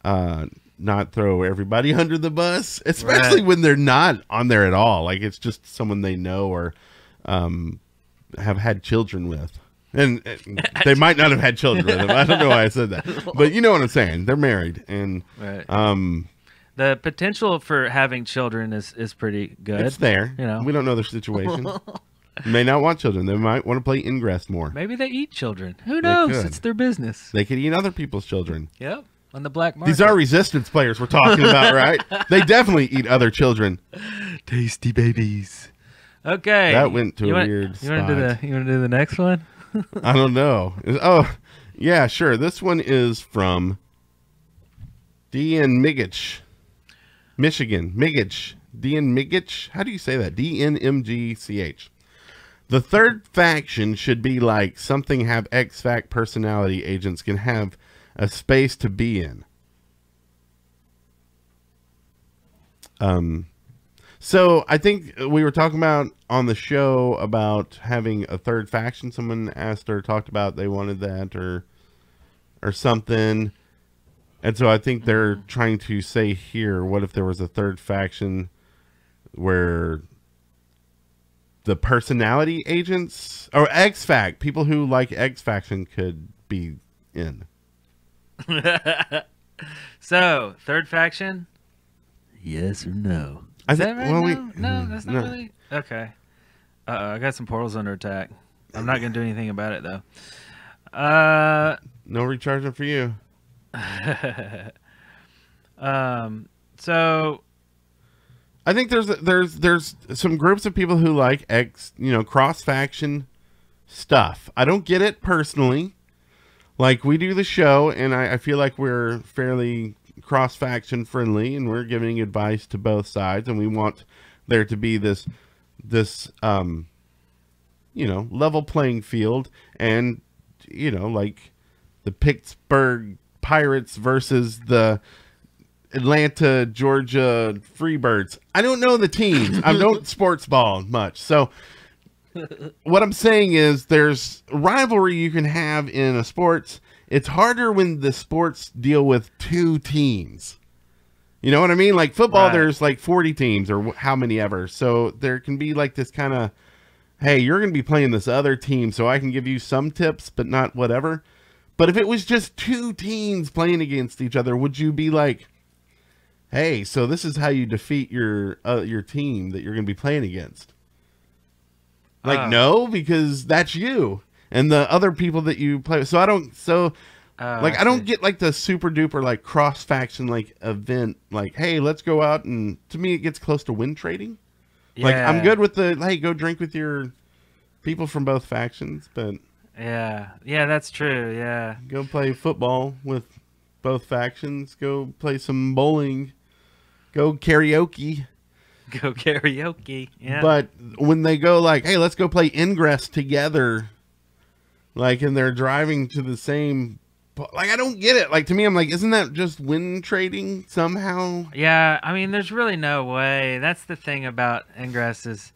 not throw everybody under the bus, especially when they're not on there at all. Like it's just someone they know or have had children with. And they might not have had children with them. I don't know why I said that. But you know what I'm saying. They're married. And the potential for having children is pretty good. It's there. You know, we don't know their situation. They may not want children. They might want to play Ingress more. Maybe they eat children. Who knows? It's their business. They could eat other people's children. Yep. On the black market. These are resistance players we're talking about, right? They definitely eat other children. Tasty babies. Okay. That went to a weird spot. You want to do the next one? I don't know. Oh, yeah, sure. This one is from DN Migich, Michigan. Migich. DN Migich. How do you say that? DNMGCH. The third faction should be like something have X-Fac personality agents can have a space to be in. So I think we were talking about on the show about having a third faction. Someone asked or talked about they wanted that or something. And so I think they're trying to say here, what if there was a third faction where the personality agents or X-Fac, people who like X-Faction could be in. So, third faction? Yes or no? Is that right? No, that's not really. Okay. I got some portals under attack. I'm not going to do anything about it, though. No recharging for you. So I think there's some groups of people who like cross faction stuff. I don't get it personally. Like, we do the show, and I feel like we're fairly cross faction friendly, and we're giving advice to both sides, and we want there to be this level playing field, and like the Pittsburgh Pirates versus the Atlanta, Georgia Freebirds. I don't know the teams. I don't sports ball much. So what I'm saying is there's rivalry you can have in a sports. It's harder when the sports deal with two teams. You know what I mean? Like football, Right. There's like 40 teams or how many ever. So there can be like this kind of, hey, you're going to be playing this other team, so I can give you some tips, but not whatever. But if it was just two teams playing against each other, would you be like, hey, so this is how you defeat your team that you're going to be playing against? Like, no, because that's you and the other people that you play. So I don't get like the super duper like cross faction like event. Like, hey, let's go out, and to me it gets close to win trading. Like, I'm good with the, hey, go drink with your people from both factions, but yeah, that's true. Yeah, go play football with both factions. Go play some bowling. Go karaoke. go karaoke. Yeah, But when they go like, hey, let's go play Ingress together, like, and they're driving to the same, like, I don't get it. Like, to me, I'm like, isn't that just win trading somehow? yeah. I mean, there's really no way. That's the thing about Ingress is,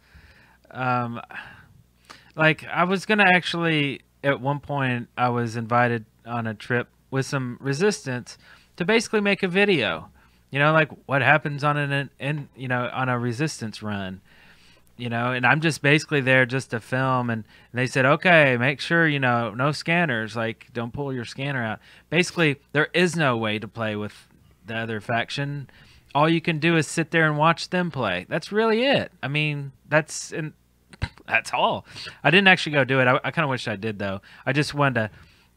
like, I was gonna actually at one point I was invited on a trip with some resistance to basically make a video. Like what happens on on a resistance run, and I'm just basically there just to film. And they said, okay, make sure, no scanners, like don't pull your scanner out. Basically, there is no way to play with the other faction. All you can do is sit there and watch them play. That's really it. I mean, that's all. I didn't actually go do it. I kind of wish I did, though. I just wanted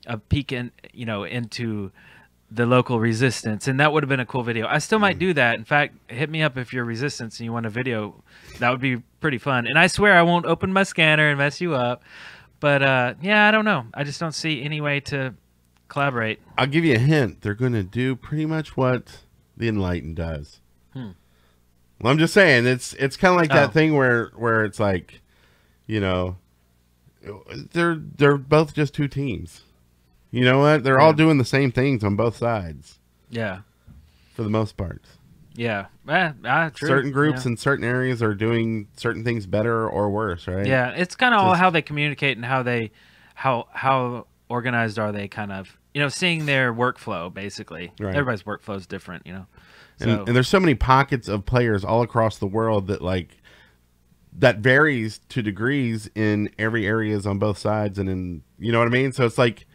a peek into the local resistance, and that would have been a cool video. I still might do that. In fact, hit me up if you're resistance and you want a video. That would be pretty fun. And I swear I won't open my scanner and mess you up. But yeah, I don't know. I just don't see any way to collaborate. I'll give you a hint. They're going to do pretty much what the Enlightened does. Well, I'm just saying, it's kind of like that thing where it's like, they're both just two teams. You know what? They're all doing the same things on both sides. Yeah. For the most part. Yeah. True. Certain groups in certain areas are doing certain things better or worse, right? Yeah. It's kind of all how they communicate and how organized are they, kind of, seeing their workflow, basically. Right. Everybody's workflow is different, And there's so many pockets of players all across the world that varies to degrees in every areas on both sides, and in, you know what I mean? So it's like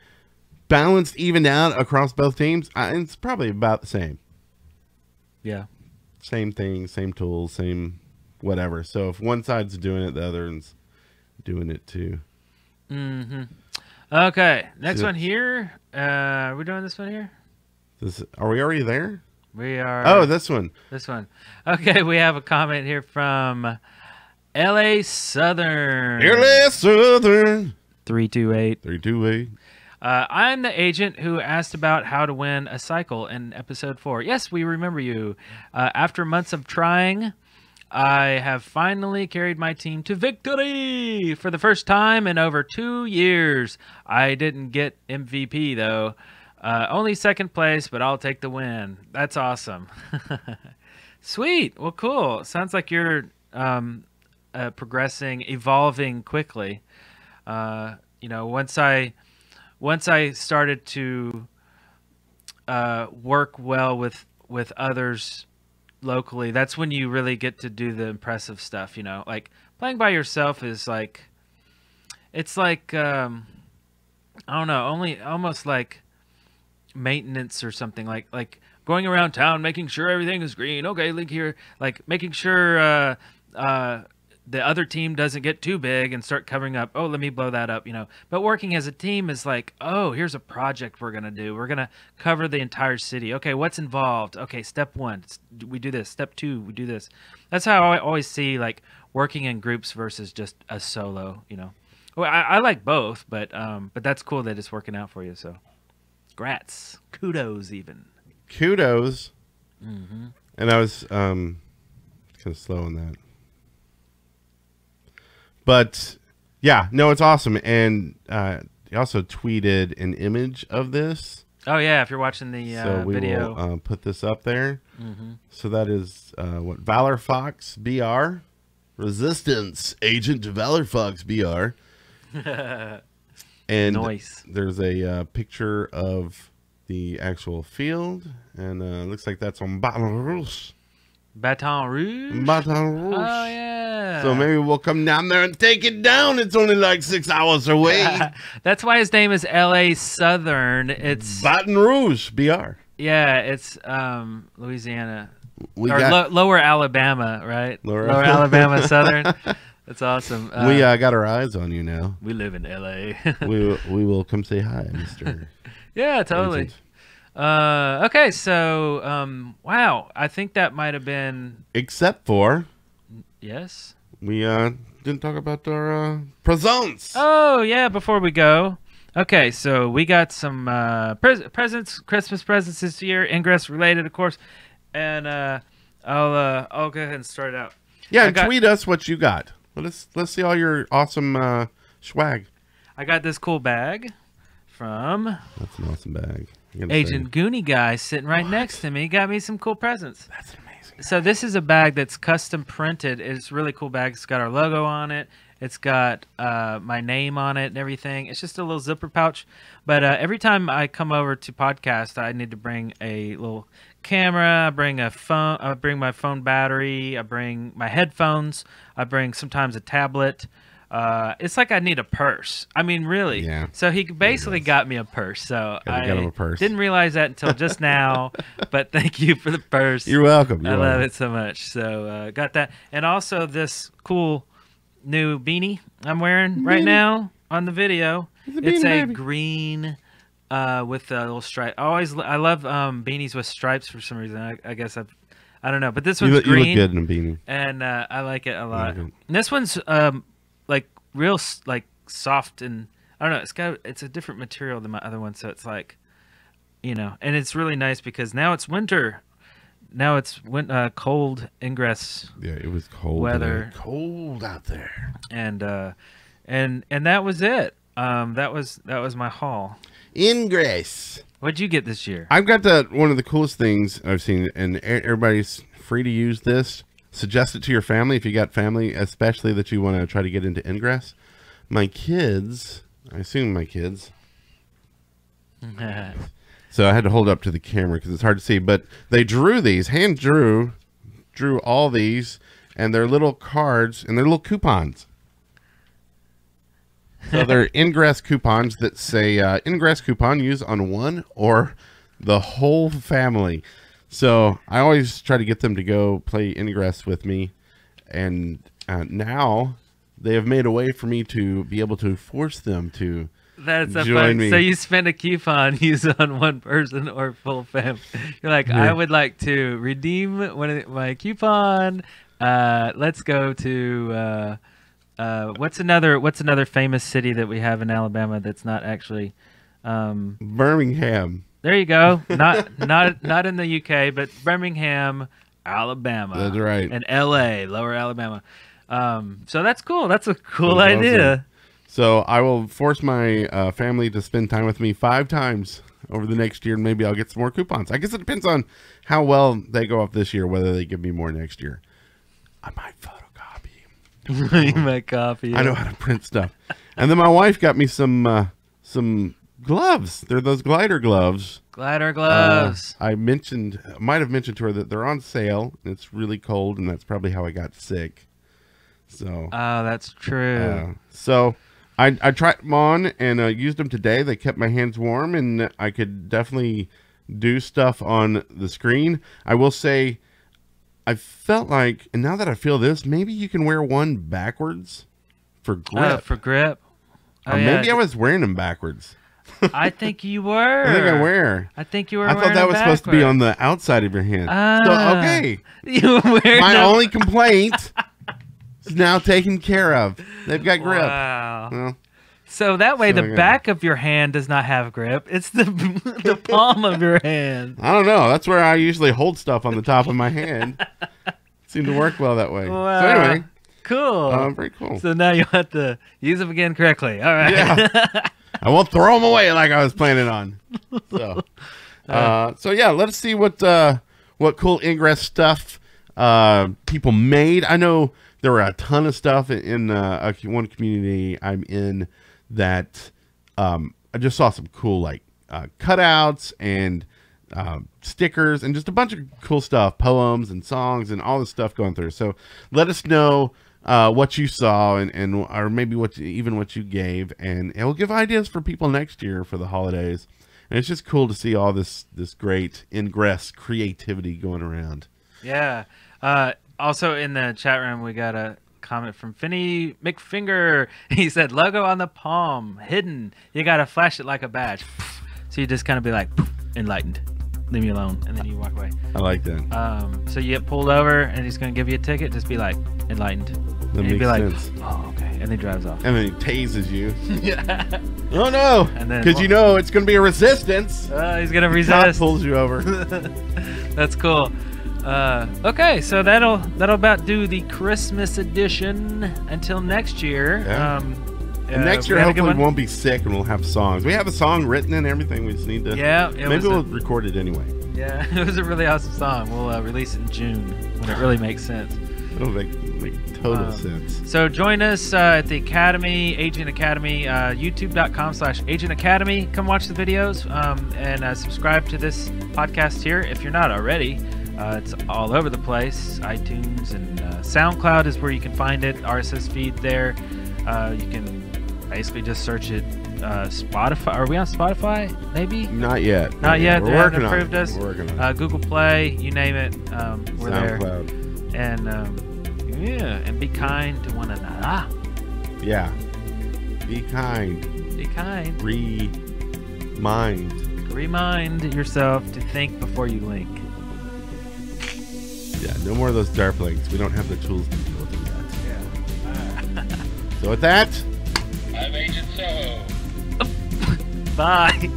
balanced, evened out across both teams. It's probably about the same. Yeah. Same thing, same tools, same whatever. So if one side's doing it, the other one's doing it too. Mm-hmm. Okay. Next one here. Are we doing this one here? Are we already there? We are. Oh, this one. This one. Okay, we have a comment here from LA Southern. LA Southern. 328. 328. I'm the agent who asked about how to win a cycle in episode 4. Yes, we remember you. After months of trying, I have finally carried my team to victory for the first time in over 2 years. I didn't get MVP, though. Only second place, but I'll take the win. That's awesome. Sweet. Well, cool. Sounds like you're progressing, evolving quickly. Once I started to work well with others locally, that's when you really get to do the impressive stuff. Like playing by yourself is like, it's like I don't know, almost like maintenance or something, like going around town making sure everything is green. Okay, link here, like making sure the other team doesn't get too big and start covering up. Oh, let me blow that up, But working as a team is like, oh, here's a project we're gonna do. We're gonna cover the entire city. Okay, what's involved? Okay, step 1, we do this. Step 2, we do this. That's how I always see like working in groups versus just a solo. Well, I like both, but that's cool that it's working out for you. So, congrats, kudos, even kudos. And I was kind of slow on that. But yeah, no, it's awesome. And he also tweeted an image of this. Oh yeah, if you're watching the so we video, will put this up there. So that is what Valor Fox BR, Resistance Agent Valor Fox BR, and nice. There's a picture of the actual field, and looks like that's on Baton Rouge. Baton Rouge. Baton Rouge. Oh yeah. So maybe we'll come down there and take it down. It's only like 6 hours away. That's why his name is L.A. Southern. It's Baton Rouge, BR. Yeah, it's Louisiana. We or got lower Alabama, right? Lower Alabama Southern. That's awesome. We got our eyes on you now. We live in L.A. we will come say hi, Mr. Yeah, totally. Agent. Okay, so wow, I think that might have been. Except for yes. We didn't talk about our presents. Oh yeah, before we go. Okay, so we got some presents, Christmas presents this year, Ingress related, of course, and I'll go ahead and start it out. Yeah, and tweet us what you got. Let's see all your awesome swag. I got this cool bag from. That's an awesome bag. Agent Goonie guy sitting right next to me got me some cool presents. That's an amazing. So this is a bag that's custom printed. It's a really cool bag. It's got our logo on it. It's got my name on it and everything. It's just a little zipper pouch. But every time I come over to podcast, I need to bring a little camera. I bring a phone. I bring my phone battery. I bring my headphones. I bring sometimes a tablet. It's like I need a purse. I mean, really. Yeah. So he basically got me a purse. So I got him a purse. didn't realize that until just now. But thank you for the purse. You're welcome. I love it so much. So got that, and also this cool new beanie I'm wearing right now on the video. It's a green with a little stripe. I love beanies with stripes for some reason. I guess I don't know, but this one's green. You look good in a beanie, and I like it a lot. And this one's like real like soft, and I don't know. It's a different material than my other one, so it's like, and it's really nice because now it's winter. Now it's cold Ingress. Yeah, it was cold weather, cold out there, and that was it. That was my haul. Ingress. What'd you get this year? I've got one of the coolest things I've seen, and everybody's free to use this. Suggest it to your family if you got family, especially that you want to try to get into Ingress. My kids, I assume my kids. So I had to hold up to the camera because it's hard to see, but they drew these, hand drew all these, and they're little cards and they're little coupons. So they're Ingress coupons that say Ingress coupon used on one or the whole family. So I always try to get them to go play Ingress with me, and now they have made a way for me to be able to force them to join me. So you spend a coupon used on one person or full family. You're like, I would like to redeem my coupon. Let's go to what's another famous city that we have in Alabama that's not actually Birmingham. There you go. Not in the UK, but Birmingham, Alabama. That's right. And LA, Lower Alabama. So that's cool. That's a cool idea. Awesome. So I will force my family to spend time with me 5 times over the next year, and maybe I'll get some more coupons. I guess it depends on how well they go off this year, whether they give me more next year. I might photocopy. You might copy. I know how to print stuff. And then my wife got me some gloves. They're those glider gloves. Glider gloves. I might have mentioned to her that they're on sale. It's really cold, and that's probably how I got sick. So. Oh, that's true. So I tried them on and used them today. They kept my hands warm, and I could definitely do stuff on the screen. I will say I felt like, and now that I feel this, maybe you can wear one backwards for grip. For grip. Or maybe I was wearing them backwards. I think you were. I think I were. I think you were. I thought that was supposed to be on the outside of your hand. So, okay. You were wearing My only complaint is now taken care of. They've got grip. Wow. Well, so that way, so the back of your hand does not have grip. It's the the palm of your hand. I don't know. That's where I usually hold stuff on the top of my hand. Seemed to work well that way. Wow. So anyway. Cool. Very cool. So now you have to use them again correctly. All right. Yeah. I won't throw them away like I was planning on. So, so yeah, let's see what cool Ingress stuff people made. I know there were a ton of stuff in one community I'm in that I just saw some cool like cutouts and stickers and just a bunch of cool stuff, poems and songs and all this stuff going through. So let us know what you saw and or maybe what you gave, and it will give ideas for people next year for the holidays. And it's just cool to see all this great Ingress creativity going around. Yeah. Also in the chat room, we got a comment from Finney McFinger. He said, "Logo on the palm, hidden. You gotta flash it like a badge." So you just kind of be like, "Enlightened. Leave me alone," and then you walk away. I like that. So you get pulled over and he's gonna give you a ticket. Just be like, "Enlightened." That and makes be like, sense. "Oh, okay," and then he drives off. And then he tases you. Yeah. Oh no! And then because you know it's going to be a resistance. He's gonna Cop resist. pulls you over. That's cool. Okay, so that'll about do the Christmas edition until next year. Yeah. And next year, hopefully, we won't be sick and we'll have songs. We have a song written and everything. We just need to. Yeah. Maybe we'll record it anyway. Yeah, it was a really awesome song. We'll release it in June when it really makes sense. It'll make total sense. So join us at the Academy, Agent Academy, youtube.com/Agent Academy. Come watch the videos and subscribe to this podcast here if you're not already. It's all over the place. iTunes and SoundCloud is where you can find it. RSS feed there. You can basically just search it. Spotify. Are we on Spotify? Maybe? Not yet. Not yet. We're They haven't working on approved it. us. We're working on it. Google Play, you name it. We're SoundCloud. there. And yeah, and be kind to one another. Yeah. Be kind. Be kind. Remind yourself to think before you link. Yeah, no more of those dark links. We don't have the tools to deal with that. Yeah. So with that, I'm Agent Soho. Bye.